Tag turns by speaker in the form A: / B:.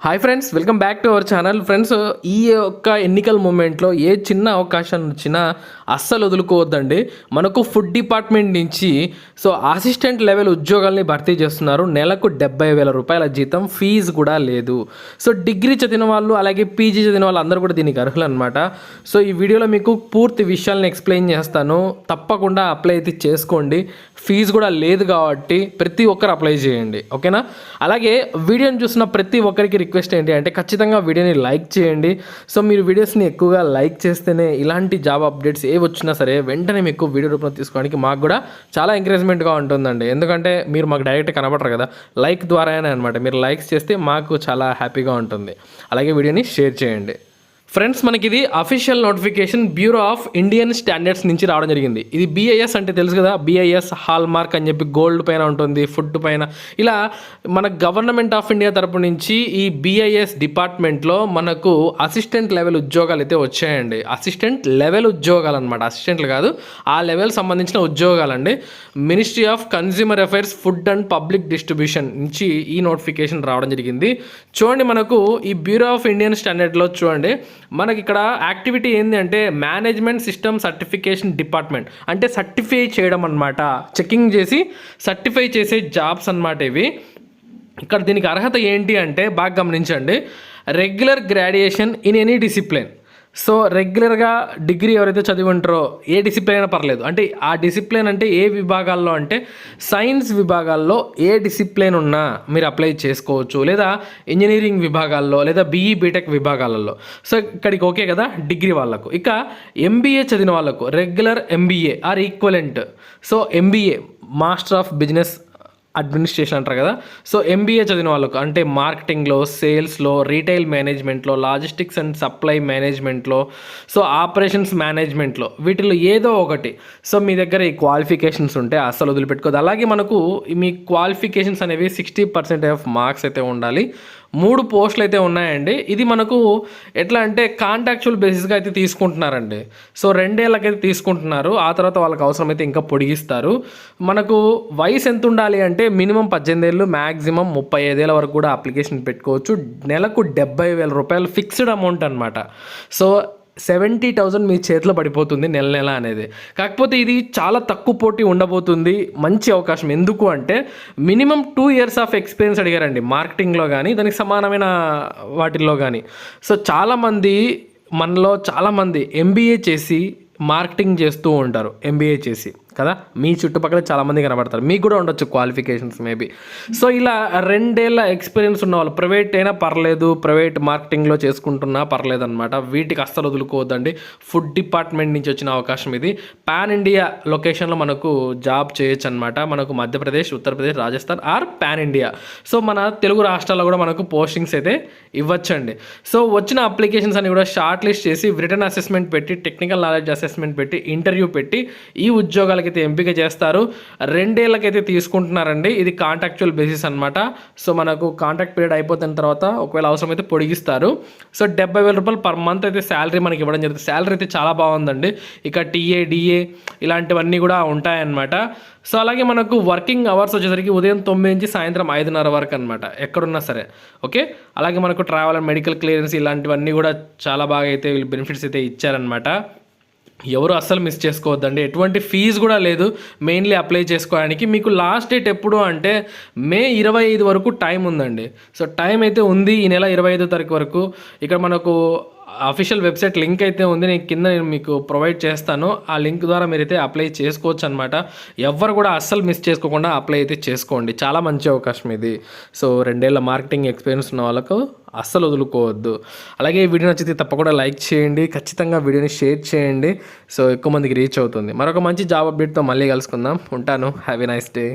A: Hi friends, welcome back to our channel. Friends, ఈ యొక్క ఎన్నికల మూమెంట్లో ఏ చిన్న అవకాశం వచ్చినా అస్సలు వదులుకోవద్దండి. మనకు ఫుడ్ డిపార్ట్మెంట్ నుంచి అసిస్టెంట్ లెవెల్ ఉద్యోగాల్ని భర్తీ చేస్తున్నారు. నెలకు 70,000 రూపాయల జీతం, ఫీజు కూడా లేదు. డిగ్రీ చదివిన వాళ్ళు అలాగే పీజీ చదివిన వాళ్ళు అందరూ కూడా దీనికి అర్హులు అనమాట. ఈ వీడియోలో మీకు పూర్తి విషయాలను ఎక్స్ప్లెయిన్ చేస్తాను. తప్పకుండా అప్లై అయితే చేసుకోండి. ఫీజు కూడా లేదు కాబట్టి ప్రతి ఒక్కరు అప్లై చేయండి, ఓకేనా? అలాగే వీడియోని చూసిన ప్రతి ఒక్కరికి రిక్వెస్ట్ ఏంటి అంటే ఖచ్చితంగా వీడియోని లైక్ చేయండి. మీరు వీడియోస్ని ఎక్కువగా లైక్ చేస్తేనే ఇలాంటి జాబ్ అప్డేట్స్ ఏ వచ్చినా సరే వెంటనే మీకు వీడియో రూపంలో తీసుకోవడానికి మాకు కూడా చాలా ఎంకరేజ్మెంట్గా ఉంటుందండి. ఎందుకంటే మీరు మాకు డైరెక్ట్ కనబడరు కదా, లైక్ ద్వారానే అనమాట. మీరు లైక్స్ చేస్తే మాకు చాలా హ్యాపీగా ఉంటుంది. అలాగే వీడియోని షేర్ చేయండి. ఫ్రెండ్స్, మనకి ఇది official notification bureau of Indian standards నుంచి రావడం జరిగింది. ఇది BIS అంటే తెలుసు కదా, BIS హాల్ మార్క్ అని చెప్పి గోల్డ్ పైన ఉంటుంది, ఫుడ్ పైన. ఇలా మన గవర్నమెంట్ ఆఫ్ ఇండియా తరపు నుంచి ఈ BIS డిపార్ట్మెంట్లో మనకు అసిస్టెంట్ లెవెల్ ఉద్యోగాలు అయితే వచ్చాయండి. అసిస్టెంట్ లెవెల్ ఉద్యోగాలు అనమాట, అసిస్టెంట్లు కాదు, ఆ లెవెల్ సంబంధించిన ఉద్యోగాలండి. Ministry of consumer affairs, food and public distribution నుంచి ఈ నోటిఫికేషన్ రావడం జరిగింది. చూడండి, మనకు ఈ బ్యూరో ఆఫ్ ఇండియన్ స్టాండర్డ్లో చూడండి, మనకి ఇక్కడ యాక్టివిటీ ఏంటి అంటే మేనేజ్మెంట్ సిస్టమ్ సర్టిఫికేషన్ డిపార్ట్మెంట్, అంటే సర్టిఫై చేయడం అనమాట. చెకింగ్ చేసి సర్టిఫై చేసే జాబ్స్ అనమాట ఇవి. ఇక్కడ దీనికి అర్హత ఏంటి అంటే బాగా గమనించండి. Regular graduation in any discipline. రెగ్యులర్గా డిగ్రీ ఎవరైతే చదివి ఉంటారో ఏ డిసిప్లిన్ అయినా పర్లేదు. అంటే ఆ డిసిప్లిన్ అంటే ఏ విభాగాల్లో అంటే సైన్స్ విభాగాల్లో ఏ డిసిప్లిన్ ఉన్నా మీరు అప్లై చేసుకోవచ్చు, లేదా ఇంజనీరింగ్ విభాగాల్లో లేదా BE బీటెక్ విభాగాలలో. ఇక్కడికి ఓకే కదా డిగ్రీ వాళ్ళకు. ఇక MBA చదివిన వాళ్ళకు regular MBA are equivalent. MBA master of business administration అంటారు కదా. MBA చదివిన వాళ్ళకు అంటే మార్కెటింగ్లో, సేల్స్లో, రీటైల్ మేనేజ్మెంట్లో, లాజిస్టిక్స్ అండ్ సప్లై మేనేజ్మెంట్లో, ఆపరేషన్స్ మేనేజ్మెంట్లో, వీటిలో ఏదో ఒకటి. మీ దగ్గర ఈ క్వాలిఫికేషన్స్ ఉంటే అస్సలు వదిలిపెట్టుకోదు. అలాగే మనకు మీ క్వాలిఫికేషన్స్ అనేవి 60% ఆఫ్ మార్క్స్ అయితే ఉండాలి. 3 పోస్టులు అయితే ఉన్నాయండి. ఇది మనకు ఎట్లా అంటే కాంట్రాక్చువల్ బేసిస్గా అయితే తీసుకుంటున్నారండి. 2 ఏళ్ళకైతే తీసుకుంటున్నారు. ఆ తర్వాత వాళ్ళకి అవసరమైతే ఇంకా పొడిగిస్తారు. మనకు వయసు ఎంత ఉండాలి అంటే మినిమం 18 ఏళ్ళు, మ్యాక్సిమం 35 ఏళ్ళ వరకు కూడా అప్లికేషన్ పెట్టుకోవచ్చు. నెలకు 70,000 రూపాయలు ఫిక్స్డ్ అమౌంట్ అనమాట. 70,000 మీ చేతిలో పడిపోతుంది నెల అనేది. కాకపోతే ఇది చాలా తక్కువ పోటీ ఉండబోతుంది. మంచి అవకాశం. ఎందుకు అంటే మినిమం 2 years ఆఫ్ ఎక్స్పీరియన్స్ అడిగారండి మార్కెటింగ్లో కానీ దానికి సమానమైన వాటిల్లో కానీ. చాలామంది మనలో చాలామంది MBA చేసి మార్కెటింగ్ చేస్తూ ఉంటారు. MBA చేసి కదా, మీ చుట్టుపక్కల చాలామంది కనబడతారు. మీకు కూడా ఉండొచ్చు క్వాలిఫికేషన్స్ మేబీ. ఇలా 2 ఏళ్ళ ఎక్స్పీరియన్స్ ఉన్న వాళ్ళు ప్రైవేట్ అయినా పర్లేదు, ప్రైవేట్ మార్కెటింగ్లో చేసుకుంటున్నా పర్లేదు అనమాట. వీటికి అస్సలు వదులుకోవద్దండి. ఫుడ్ డిపార్ట్మెంట్ నుంచి వచ్చిన అవకాశం ఇది. పాన్ ఇండియా లొకేషన్లో మనకు జాబ్ చేయొచ్చు అనమాట. మనకు Madhya Pradesh, Uttar Pradesh, Rajasthan or pan India. మన తెలుగు రాష్ట్రాల్లో కూడా మనకు పోస్టింగ్స్ అయితే ఇవ్వచ్చండి. వచ్చిన అప్లికేషన్స్ అన్ని కూడా షార్ట్ లిస్ట్ చేసి రిటర్న్ అసెస్మెంట్ పెట్టి, టెక్నికల్ నాలెడ్జ్ అసెస్మెంట్ పెట్టి, ఇంటర్వ్యూ పెట్టి ఈ ఉద్యోగాలకి ఎంపిక చేస్తారు. 2 ఏళ్ళకైతే తీసుకుంటున్నారండి. ఇది కాంట్రాక్చువల్ బేసిస్ అనమాట. మనకు కాంట్రాక్ట్ పీరియడ్ అయిపోతున్న తర్వాత ఒకవేళ అవసరమైతే పొడిగిస్తారు. 70,000 రూపాయలు పర్ మంత్ అయితే శాలరీ మనకి ఇవ్వడం జరుగుతుంది. శాలరీ అయితే చాలా బాగుందండి. ఇక TA, DA ఇలాంటివన్నీ కూడా ఉంటాయన్నమాట. అలాగే మనకు వర్కింగ్ అవర్స్ వచ్చేసరికి ఉదయం 9 నుంచి సాయంత్రం 5:30 వరకు అనమాట, ఎక్కడున్నా సరే. ఓకే, అలాగే మనకు ట్రావెల్ అండ్ మెడికల్ క్లియరెన్స్ ఇలాంటివన్నీ కూడా చాలా బాగా అయితే వీళ్ళు బెనిఫిట్స్ అయితే ఇచ్చారనమాట. ఎవరు అస్సలు మిస్ చేసుకోవద్దండి. ఎటువంటి ఫీజు కూడా లేదు మెయిన్లీ అప్లై చేసుకోవడానికి. మీకు లాస్ట్ డేట్ ఎప్పుడు అంటే May 25 వరకు టైం ఉందండి. టైం అయితే ఉంది ఈ నెల 25వ తారీఖు వరకు. ఇక్కడ మనకు అఫీషియల్ వెబ్సైట్ లింక్ అయితే ఉంది, నేను మీకు ప్రొవైడ్ చేస్తాను. ఆ లింక్ ద్వారా మీరైతే అప్లై చేసుకోవచ్చు అనమాట. ఎవరు కూడా అస్సలు మిస్ చేసుకోకుండా అప్లై అయితే చేసుకోండి. చాలా మంచి అవకాశం ఇది. 2 ఏళ్ళ మార్కెటింగ్ ఎక్స్పీరియన్స్ ఉన్న వాళ్ళకు అస్సలు వదులుకోవద్దు. అలాగే ఈ వీడియో నచ్చితే తప్పకుండా లైక్ చేయండి. ఖచ్చితంగా వీడియోని షేర్ చేయండి. ఎక్కువ మందికి రీచ్ అవుతుంది. మరొక మంచి జాబ్ అప్డేట్తో మళ్ళీ కలుసుకుందాం. ఉంటాను. Have a nice day.